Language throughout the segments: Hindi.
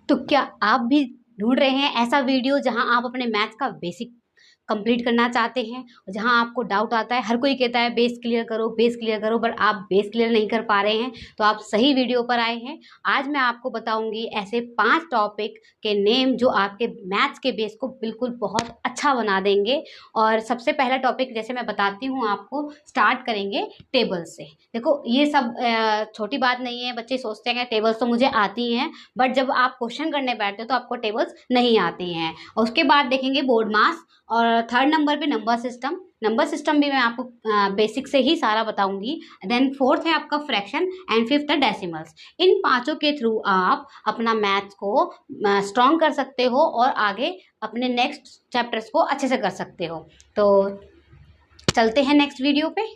तो क्या आप भी ढूंढ रहे हैं ऐसा वीडियो जहां आप अपने मैथ्स का बेसिक कंप्लीट करना चाहते हैं, जहां आपको डाउट आता है? हर कोई कहता है बेस क्लियर करो, बट आप बेस क्लियर नहीं कर पा रहे हैं, तो आप सही वीडियो पर आए हैं। आज मैं आपको बताऊंगी ऐसे 5 टॉपिक के नेम जो आपके मैथ्स के बेस को बिल्कुल बहुत अच्छा बना देंगे। और सबसे पहला टॉपिक जैसे मैं बताती हूँ आपको, स्टार्ट करेंगे टेबल्स से। देखो ये सब छोटी बात नहीं है। बच्चे सोचते हैं कि टेबल्स तो मुझे आती हैं, बट जब आप क्वेश्चन करने बैठते हो तो आपको टेबल्स नहीं आती हैं। और उसके बाद देखेंगे बोर्ड मास, और थर्ड नंबर पे नंबर सिस्टम भी मैं आपको बेसिक से ही सारा बताऊंगी। देन फोर्थ है आपका फ्रैक्शन, एंड फिफ्थ है डेसिमल्स। इन पांचों के थ्रू आप अपना मैथ्स को स्ट्रॉन्ग कर सकते हो और आगे अपने नेक्स्ट चैप्टर्स को अच्छे से कर सकते हो। तो चलते हैं नेक्स्ट वीडियो पे।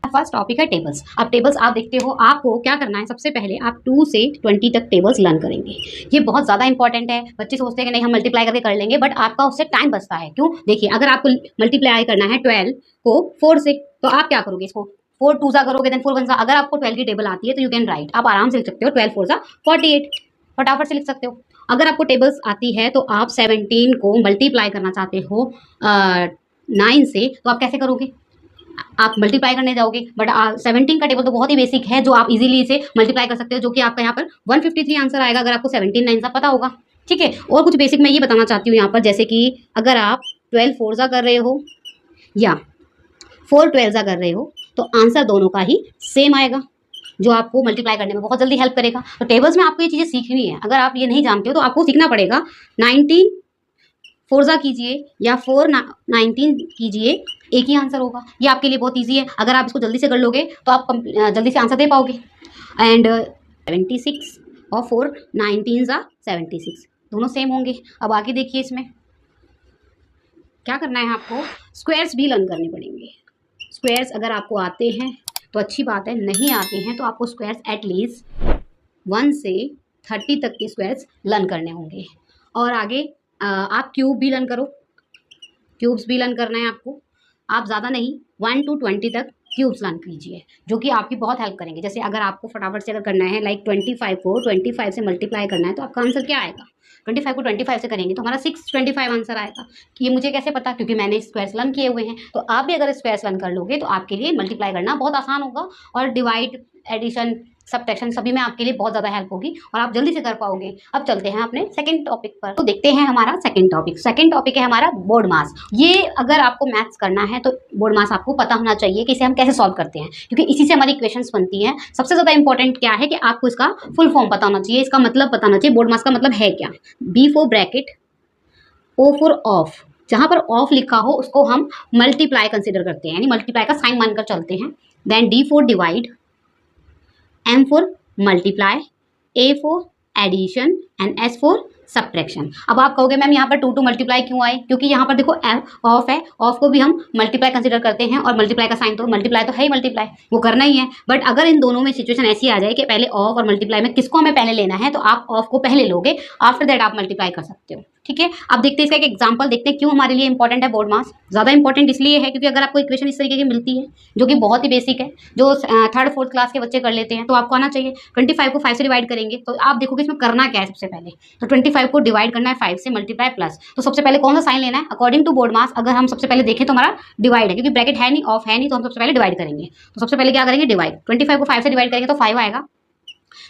फर्स्ट टॉपिक है टेबल्स। अब टेबल्स आप देखते हो, आपको क्या करना है, सबसे पहले आप 2 से 20 तक टेबल्स लर्न करेंगे। ये बहुत ज़्यादा इंपॉर्टेंट है। बच्चे सोचते हैं कि नहीं हम मल्टीप्लाई करके कर लेंगे, बट आपका उससे टाइम बचता है। क्यों? देखिए, अगर आपको मल्टीप्लाई करना है 12 को 4 से, तो आप क्या करोगे, इसको 4 टू सा करोगे, देन 4 वन सा। अगर आपको 12 की टेबल आती है तो यू कैन राइट, आप आराम से लिख सकते हो 12 4 सा 48, फटाफट से लिख सकते हो। अगर आपको टेबल्स आती है तो आप 17 को मल्टीप्लाई करना चाहते हो 9 से, तो आप कैसे करोगे? आप मल्टीप्लाई करने जाओगे, बट 17 का टेबल तो बहुत ही बेसिक है, जो आप इजीली इसे मल्टीप्लाई कर सकते हो, जो कि आपका यहाँ पर 153 आंसर आएगा अगर आपको 17 9 सा पता होगा। ठीक है, और कुछ बेसिक मैं ये बताना चाहती हूँ यहाँ पर, जैसे कि अगर आप 12 4 सा कर रहे हो या 4 12 सा कर रहे हो, तो आंसर दोनों का ही सेम आएगा, जो आपको मल्टीप्लाई करने में बहुत जल्दी हेल्प करेगा। तो टेबल्स में आपको ये चीज़ें सीखनी है। अगर आप ये नहीं जानते हो तो आपको सीखना पड़ेगा। 19 फोर्जा कीजिए या 4 19 कीजिए, एक ही आंसर होगा। ये आपके लिए बहुत ईजी है। अगर आप इसको जल्दी से कर लोगे तो आप जल्दी से आंसर दे पाओगे। एंड 76 और 4 19 76 दोनों सेम होंगे। अब आगे देखिए, इसमें क्या करना है, आपको स्क्वायर्स भी लर्न करने पड़ेंगे। स्क्वायर्स अगर आपको आते हैं तो अच्छी बात है, नहीं आते हैं तो आपको स्क्वायर्स एटलीस्ट 1 से 30 तक के स्क्वायर्स लर्न करने होंगे। और आगे आप क्यूब भी लर्न करो, क्यूब्स भी लर्न करना है आपको। आप ज़्यादा नहीं, 1 to 20 तक क्यूब्स लर्न कीजिए, जो कि आपकी बहुत हेल्प करेंगे। जैसे अगर आपको फटाफट से अगर करना है, लाइक 25 को 25 से मल्टीप्लाई करना है, तो आपका आंसर क्या आएगा? 25 को 25 से करेंगे तो हमारा 625 आंसर आएगा। कि ये मुझे कैसे पता? क्योंकि मैंने स्क्वायर्स लर्न किए हुए हैं। तो आप भी अगर स्क्वायर्स लर्न कर लोगे तो आपके लिए मल्टीप्लाई करना बहुत आसान होगा, और डिवाइड, एडिशन, सब्ट्रैक्शन सभी में आपके लिए बहुत ज़्यादा हेल्प होगी और आप जल्दी से कर पाओगे। अब चलते हैं अपने सेकंड टॉपिक पर। तो देखते हैं हमारा सेकंड टॉपिक है हमारा बोर्ड मास। ये अगर आपको मैथ्स करना है तो बोर्ड मास आपको पता होना चाहिए कि इसे हम कैसे सॉल्व करते हैं, क्योंकि इसी से हमारी इक्वेशंस बनती हैं। सबसे ज़्यादा इंपॉर्टेंट क्या है कि आपको इसका फुल फॉर्म पता होना चाहिए, इसका मतलब पता होना चाहिए। बोर्ड मास का मतलब है क्या? B for bracket, O for of. जहां पर ऑफ लिखा हो उसको हम मल्टीप्लाई कंसिडर करते हैं, यानी मल्टीप्लाई का साइन मानकर चलते हैं। Then D for divide, M for multiply, A for addition and S for subtraction. अब आप कहोगे मैम यहाँ पर 2 मल्टीप्लाई क्यों आए? क्योंकि यहाँ पर देखो ऑफ है, ऑफ को भी हम मल्टीप्लाई कंसिडर करते हैं, और मल्टीप्लाई का साइन तो मल्टीप्लाई तो है ही, मल्टीप्लाई वो करना ही है। बट अगर इन दोनों में सिचुएशन ऐसी आ जाए कि पहले ऑफ और मल्टीप्लाई में किसको हमें पहले लेना है, तो आप ऑफ को पहले लोगे, आफ्टर दैट आप मल्टीप्लाई कर सकते हो। ठीक है, अब देखते हैं इसका एक एग्जाम्पल, देखते हैं क्यों हमारे लिए इंपॉर्टेंट है बोर्ड मास। ज़्यादा इंपॉर्टेंट इसलिए है क्योंकि अगर आपको इक्वेशन इस तरीके की मिलती है, जो कि बहुत ही बेसिक है, जो थर्ड फोर्थ क्लास के बच्चे कर लेते हैं, तो आपको आना चाहिए। 25 को 5 से डिवाइड करेंगे, तो आप देखोगे इसमें करना क्या है। सबसे पहले तो 25 को डिवाइड करना है 5 से, मल्टीप्लाई प्लस। तो सबसे पहले कौन सा साइन लेना है? अकॉर्डिंग टू बोर्ड मास अगर हम सबसे पहले देखें तो हमारा डिवाइड है, क्योंकि ब्रैकेट है नहीं, ऑफ है नहीं, तो हम सबसे पहले डिवाइड करेंगे। तो सबसे पहले क्या करेंगे? डिवाइड। 25 को 5 से डिवाइड करेंगे तो 5 आएगा।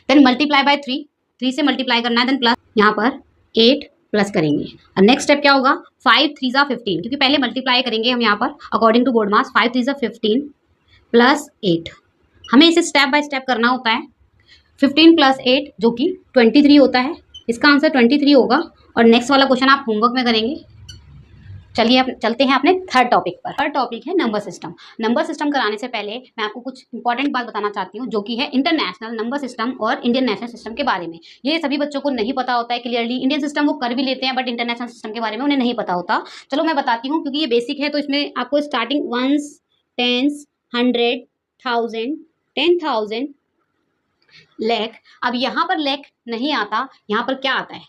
देन मल्टीप्लाई बाय 3 से मल्टीप्लाई करना है, देन प्लस, यहाँ पर 8 प्लस करेंगे। और नेक्स्ट स्टेप क्या होगा? 5 3 15, क्योंकि पहले मल्टीप्लाई करेंगे हम यहाँ पर according to BODMAS. 5 3 15 plus 8, हमें इसे स्टेप बाय स्टेप करना होता है। 15 प्लस 8 जो कि 23 होता है, इसका आंसर 23 होगा। और नेक्स्ट वाला क्वेश्चन आप होमवर्क में करेंगे। चलिए अब चलते हैं अपने थर्ड टॉपिक पर। थर्ड टॉपिक है नंबर सिस्टम। नंबर सिस्टम कराने से पहले मैं आपको कुछ इंपॉर्टेंट बात बताना चाहती हूँ, जो कि है इंटरनेशनल नंबर सिस्टम और इंडियन नेशनल सिस्टम के बारे में। ये सभी बच्चों को नहीं पता होता है क्लियरली। इंडियन सिस्टम वो कर भी लेते हैं, बट इंटरनेशनल सिस्टम के बारे में उन्हें नहीं पता होता। चलो मैं बताती हूँ, क्योंकि ये बेसिक है, तो इसमें आपको स्टार्टिंग वंस, टेंस, 100, 1000, 10,000, लैख। अब यहाँ पर लैख नहीं आता, यहाँ पर क्या आता है?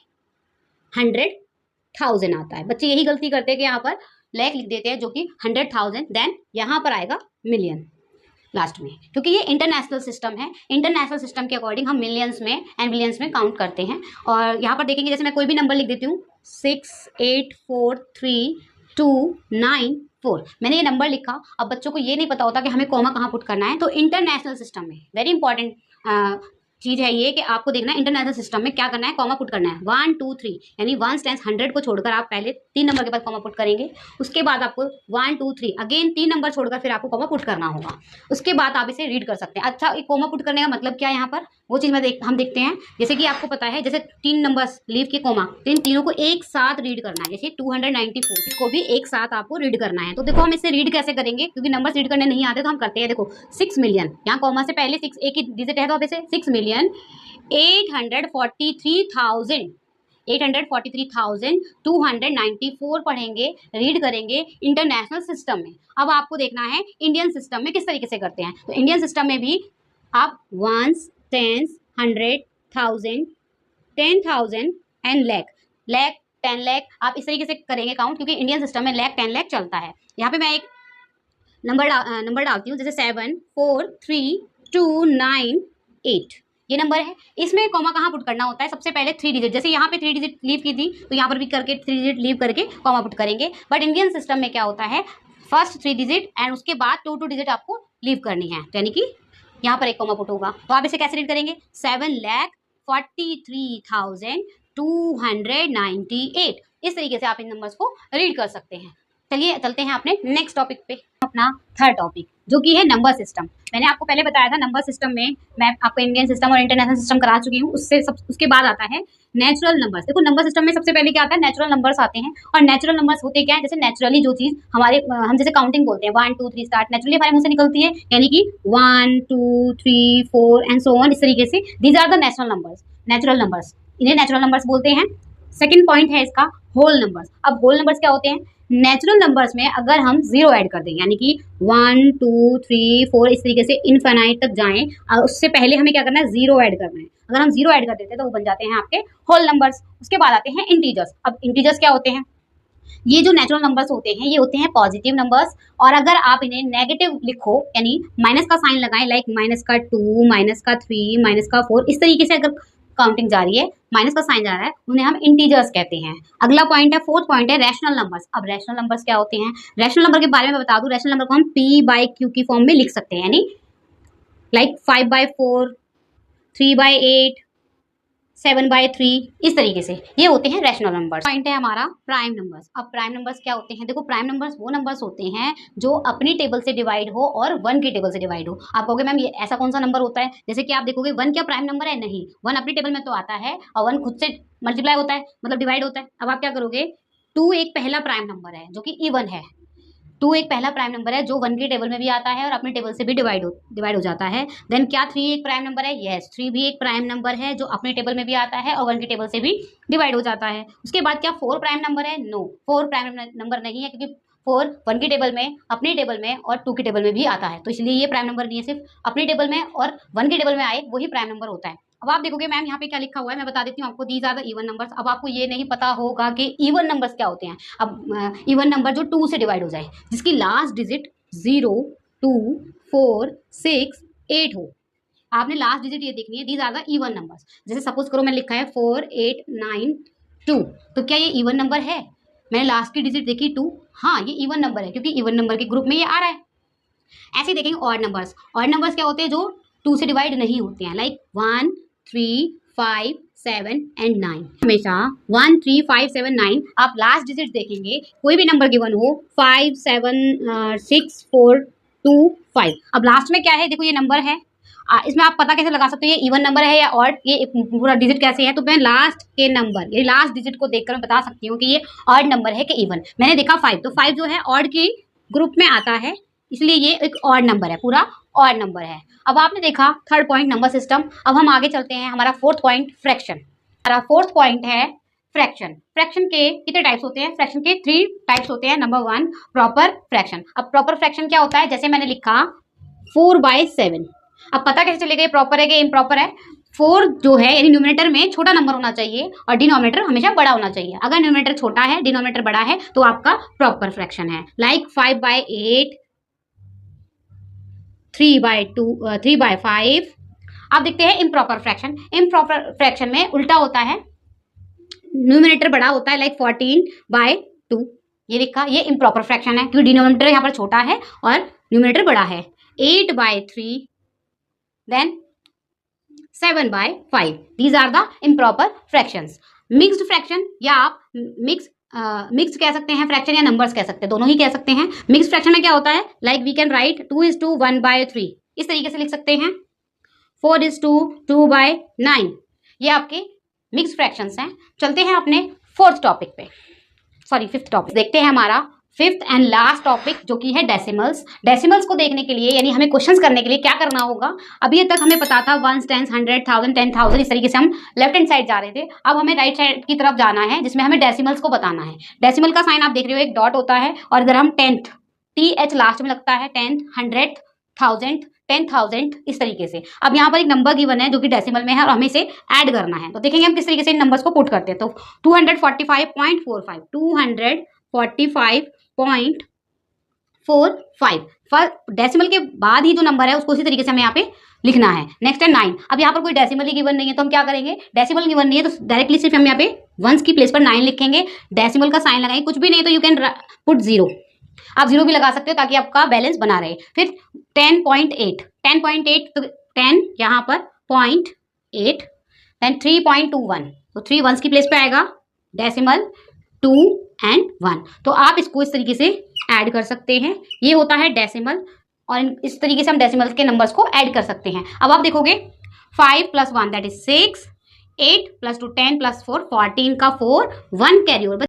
100,000 आता है। बच्चे यही गलती करते हैं कि यहाँ पर लैख लिख देते हैं, जो कि 100,000, देन यहाँ पर आएगा मिलियन। लास्ट में, क्योंकि ये इंटरनेशनल सिस्टम है। इंटरनेशनल सिस्टम के अकॉर्डिंग हम मिलियंस में एंड बिलियंस में काउंट करते हैं। और यहाँ पर देखेंगे, जैसे मैं कोई भी नंबर लिख देती हूँ 684329 मैंने ये नंबर लिखा। अब बच्चों को ये नहीं पता होता कि हमें कॉमा कहाँ पुट करना है, तो इंटरनेशनल सिस्टम में वेरी इंपॉर्टेंट चीज है ये कि आपको देखना है इंटरनेशनल सिस्टम में क्या करना है, कॉमा पुट करना है 1 2 3, यानी 1 टाइम्स 100 को छोड़कर आप पहले 3 नंबर के बाद कॉमा पुट करेंगे। उसके बाद आपको 1 2 3 अगेन 3 नंबर छोड़कर फिर आपको कॉमा पुट करना होगा। उसके बाद आप इसे रीड कर सकते हैं। अच्छा, एक कॉमा पुट करने का मतलब क्या है यहाँ पर, वो चीज़ हम देखते हैं। जैसे कि आपको पता है, जैसे 3 नंबर्स लीव के कॉमा, तो इन तीनों को एक साथ रीड करना है। जैसे 294 को भी एक साथ आपको रीड करना है। तो देखो हम इसे रीड कैसे करेंगे, क्योंकि नंबर्स रीड करने नहीं आते तो हम करते हैं। देखो 6 मिलियन, यहाँ कॉमा से पहले 6 एक ही डिजिट है, तो आप इसे 6,843,294 पढ़ेंगे, रीड करेंगे इंटरनेशनल सिस्टम में। अब आपको देखना है इंडियन सिस्टम में किस तरीके से करते हैं। तो इंडियन सिस्टम में भी आप ones, tens, 100,000, 10,000 and lakh, 10 lakh आप इस तरीके से करेंगे काउंट, क्योंकि इंडियन सिस्टम में लाख 10 लाख चलता है। यहाँ पे मैं एक नंबर डालती हूँ, जैसे 74329 ये नंबर है। इसमें कॉमा कहाँ पुट करना होता है, सबसे पहले 3 डिजिट। जैसे यहाँ पे 3 डिजिट लीव की थी, तो यहाँ पर भी करके 3 डिजिट लीव करके कॉमा पुट करेंगे। बट इंडियन सिस्टम में क्या होता है, फर्स्ट 3 डिजिट एंड उसके बाद 2 डिजिट आपको लीव करनी है, यानी कि यहाँ पर एक कॉमा पुट होगा। तो आप इसे कैसे रीड करेंगे, 7,43,298। इस तरीके से आप इन नंबर्स को रीड कर सकते हैं। चलिए चलते हैं अपने नेक्स्ट टॉपिक पे, अपना थर्ड टॉपिक जो कि है नंबर सिस्टम। मैंने आपको पहले बताया था नंबर सिस्टम में मैं आपको इंडियन सिस्टम और इंटरनेशनल सिस्टम करा चुकी हूँ। उसके बाद आता है नेचुरल नंबर्स। देखो नंबर सिस्टम में सबसे पहले क्या आता है, नेचुरल नंबर्स आते हैं। और नेचुरल नंबर्स होते क्या है, जैसे नेचुरली जो चीज़ हम जैसे काउंटिंग बोलते हैं 1 2 3 स्टार्ट, नेचुरली हमारे मुंह से निकलती है, यानी कि 1 2 3 4 एंड सो ऑन। इस तरीके से these are the natural numbers, इन्हें नेचुरल नंबर्स बोलते हैं। सेकेंड पॉइंट है इसका होल नंबर्स। अब होल नंबर्स क्या होते हैं, नेचुरल नंबर्स में अगर हम 0 ऐड कर दें, यानी कि 1 2 3 4 इस तरीके से इनफाइनाइट तक जाएं, उससे पहले हमें क्या करना है, 0 ऐड करना है। अगर हम 0 ऐड कर देते हैं तो वो बन जाते हैं आपके होल नंबर्स। उसके बाद आते हैं इंटीजर्स। अब इंटीजर्स क्या होते हैं, ये जो नेचुरल नंबर्स होते हैं ये होते हैं पॉजिटिव नंबर्स। और अगर आप इन्हें नेगेटिव लिखो, यानी माइनस का साइन लगाएं, लाइक -2, -3, -4, इस तरीके से अगर काउंटिंग जा रही है, माइनस का साइन जा रहा है, उन्हें हम इंटीजर्स कहते हैं। अगला पॉइंट है, फोर्थ पॉइंट है रैशनल नंबर्स। अब रैशनल नंबर्स क्या होते हैं, रैशनल नंबर के बारे में बता दूं। रैशनल नंबर को हम P/Q की फॉर्म में लिख सकते हैं, यानी लाइक 5/4, 3/8, 7/3, इस तरीके से ये होते हैं रैशनल नंबर्स। पॉइंट है हमारा प्राइम नंबर्स। अब प्राइम नंबर्स क्या होते हैं, देखो प्राइम नंबर्स वो नंबर्स होते हैं जो अपनी टेबल से डिवाइड हो और 1 की टेबल से डिवाइड हो। आप कहोगे मैम ये ऐसा कौन सा नंबर होता है, जैसे कि आप देखोगे 1 क्या प्राइम नंबर है, नहीं, 1 अपनी टेबल में तो आता है और 1 खुद से मल्टीप्लाई होता है, मतलब डिवाइड होता है। अब आप क्या करोगे, 2 एक पहला प्राइम नंबर है जो कि इवन है। 2 एक पहला प्राइम नंबर है जो 1 की टेबल में भी आता है और अपनी टेबल से भी डिवाइड हो जाता है। देन क्या 3 एक प्राइम नंबर है, यस 3 भी एक प्राइम नंबर है जो अपनी टेबल में भी आता है और 1 की टेबल से भी डिवाइड हो जाता है। उसके बाद क्या 4 प्राइम नंबर है, नो 4 प्राइम नंबर नहीं है, क्योंकि 4 1 की टेबल में, अपनी टेबल में और 2 की टेबल में भी आता है, तो इसलिए ये प्राइम नंबर नहीं है। सिर्फ अपनी टेबल में और 1 की टेबल में आए वही प्राइम नंबर होता है। अब आप देखोगे मैम यहाँ पे क्या लिखा हुआ है, मैं बता देती हूँ आपको, these are the even numbers. अब आपको ये नहीं पता होगा कि इवन नंबर्स क्या होते हैं। अब इवन नंबर जो 2 से डिवाइड हो जाए, जिसकी लास्ट डिजिट 0 2 4 6 8 हो, आपने लास्ट डिजिट ये देखनी है, these are the even numbers. जैसे सपोज करो मैंने लिखा है 4 8 9 2, तो क्या ये इवन नंबर है, मैंने लास्ट की डिजिट देखी 2, हाँ ये इवन नंबर है, क्योंकि इवन नंबर के ग्रुप में ये आ रहा है। ऐसे ही देखेंगे ऑड नंबर्स। ऑड नंबर्स क्या होते हैं, जो 2 से डिवाइड नहीं होते हैं, लाइक 1 3 5 7 एंड 9। हमेशा 1 3 5 7 9 आप लास्ट डिजिट देखेंगे, कोई भी नंबर गिवन हो 5 7 6 4 2 5। अब लास्ट में क्या है, देखो ये नंबर है, इसमें आप पता कैसे लगा सकते हो ये इवन नंबर है या ऑड, ये पूरा डिजिट कैसे है। तो मैं लास्ट के नंबर, ये लास्ट डिजिट को देखकर मैं बता सकती हूँ कि ये ऑड नंबर है कि इवन। मैंने देखा 5, तो 5 जो है ऑड की ग्रुप में आता है, इसलिए ये एक ऑड नंबर है, पूरा ऑड नंबर है। अब आपने देखा थर्ड पॉइंट नंबर सिस्टम। अब हम आगे चलते हैं, हमारा फोर्थ पॉइंट फ्रैक्शन। हमारा फोर्थ पॉइंट है फ्रैक्शन। फ्रैक्शन के कितने टाइप्स होते हैं, फ्रैक्शन के 3 टाइप्स होते हैं। Number 1 proper fraction. अब प्रॉपर फ्रैक्शन क्या होता है, जैसे मैंने लिखा 4/7। अब पता कैसे चलेगा ये प्रॉपर है कि इम्प्रॉपर है। 4 जो है यानी न्यूमरेटर में छोटा नंबर होना चाहिए और डिनोमिनेटर हमेशा बड़ा होना चाहिए। अगर न्यूमरेटर छोटा है डिनोमिनेटर बड़ा है तो आपका प्रॉपर फ्रैक्शन है। लाइक 5/8 3/5। अब देखते हैं इम्प्रॉपर फ्रैक्शन। इम्प्रॉपर फ्रैक्शन में उल्टा होता है, न्यूमिनेटर बड़ा होता है, लाइक 14/2। ये लिखा, ये इम्प्रॉपर फ्रैक्शन है क्योंकि डिनोमिनेटर यहाँ पर छोटा है और न्यूमिनेटर बड़ा है। 8/3 then 7/5। These are the improper fractions. Mixed fraction या आप मिक्स कह सकते हैं फ्रैक्शन, या नंबर्स कह सकते हैं, दोनों ही कह सकते हैं। मिक्स्ड फ्रैक्शन में क्या होता है, लाइक वी कैन राइट 2:1/3, इस तरीके से लिख सकते हैं। 4:2/9, ये आपके मिक्स्ड फ्रैक्शंस हैं। चलते हैं अपने फिफ्थ टॉपिक देखते हैं। हमारा फिफ्थ एंड लास्ट टॉपिक जो कि है डेसिमल्स। डेसिमल्स को देखने के लिए यानी हमें क्वेश्चंस करने के लिए क्या करना होगा, अभी तक हमें पता था 1s, 10s, 100, 1000, 10,000, इस तरीके से हम लेफ्ट हैंड साइड जा रहे थे। अब हमें राइट साइड की तरफ जाना है जिसमें हमें डेसिमल्स को बताना है। डेसिमल का साइन आप देख रहे हो, एक डॉट होता है, और इधर हम 10th, TH लास्ट में लगता है, 10th, 100th, 1000, 10,000, इस तरीके से। अब यहाँ पर एक नंबर गिवन है जो कि डेसिमल में है और हमें इसे ऐड करना है। तो देखेंगे हम किस तरीके से इन नंबर्स को पुट करते हैं। तो 245.45, 245.45 डेसिमल के बाद ही जो नंबर है उसको उसी तरीके से हमें यहाँ पे लिखना है। नेक्स्ट है 9। अब यहाँ पर कोई डेसिमल ही गिवन नहीं है तो हम क्या करेंगे, डेसिमल गिवन नहीं है तो डायरेक्टली सिर्फ हम यहाँ पे वंस की प्लेस पर 9 लिखेंगे, डेसिमल का साइन लगाएंगे। कुछ भी नहीं तो यू कैन पुट 0, आप 0 भी लगा सकते हो ताकि आपका बैलेंस बना रहे। फिर 10.8 तो 10 यहाँ पर 0.8, देन 3.21, तो 3 वंस की प्लेस पे आएगा, डेसिमल 2 and 1। तो आप इसको इस तरीके से ऐड कर सकते हैं, ये होता है डेसिमल, और इस तरीके से हम डेसिमल के नंबर्स को ऐड कर सकते हैं। अब आप देखोगे 5 + 1 दैट इज 6, 8 + 2 10 + 4 14 का 4, 1 कैरी ओवर।